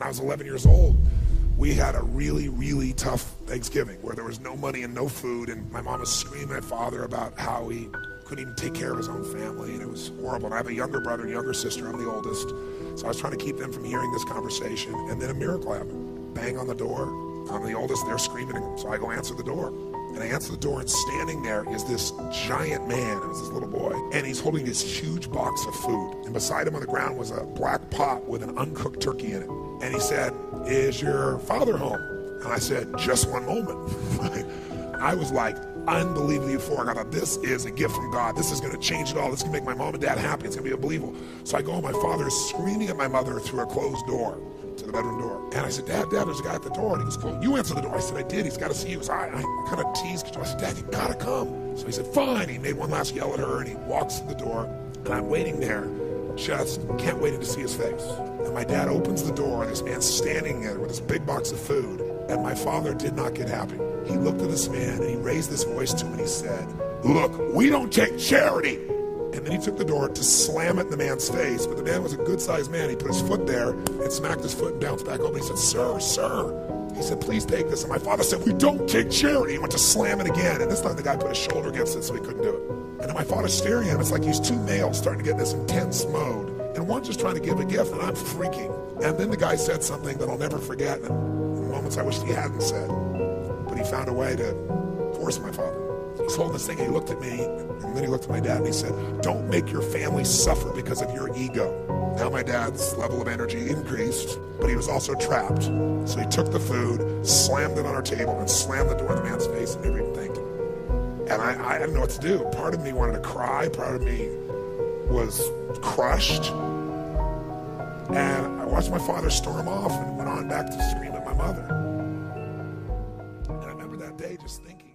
I was 11 years old, we had a really, really tough Thanksgiving where there was no money and no food, and my mom was screaming at father about how he couldn't even take care of his own family, and it was horrible. And I have a younger brother and younger sister. I'm the oldest, so I was trying to keep them from hearing this conversation, and then a miracle happened. Bang on the door. I'm the oldest, they're screaming, so I go answer the door. And I answer the door, and standing there is this giant man. It was this little boy. And he's holding this huge box of food. And beside him on the ground was a black pot with an uncooked turkey in it. And he said, "Is your father home?" And I said, "Just one moment." I was like unbelievably euphoric. I thought, this is a gift from God. This is going to change it all. This is going to make my mom and dad happy. It's going to be unbelievable. So I go, and my father is screaming at my mother through a closed door to the bedroom door. And I said, Dad, there's a guy at the door. And he goes, "Well, you answer the door." I said, "I did. He's got to see you." So I kind of teased. I said, "Dad, you got to come." So he said, "Fine." He made one last yell at her, and he walks to the door. And I'm waiting there, just can't wait to see his face. And my dad opens the door, and this man's standing there with this big box of food. And my father did not get happy. He looked at this man, and he raised his voice to him, and he said, "Look, we don't take charity." And then he took the door to slam it in the man's face. But the man was a good-sized man. He put his foot there and smacked his foot and bounced back open. He said, Sir. He said, "Please take this." And my father said, "We don't take charity." He went to slam it again. And this time the guy put his shoulder against it so he couldn't do it. And then my father's staring at him. It's like these two males starting to get in this intense mode. And one's just trying to give a gift, and I'm freaking. And then the guy said something that I'll never forget. And in moments I wish he hadn't said. But he found a way to force my father. He's holding this thing, and he looked at me, and then he looked at my dad, and he said, "Don't make your family suffer because of your ego." Now my dad's level of energy increased, but he was also trapped. So he took the food, slammed it on our table, and slammed the door in the man's face, and never even thanked him. And I didn't know what to do. Part of me wanted to cry. Part of me was crushed. And I watched my father storm off and went on back to scream at my mother. And I remember that day just thinking,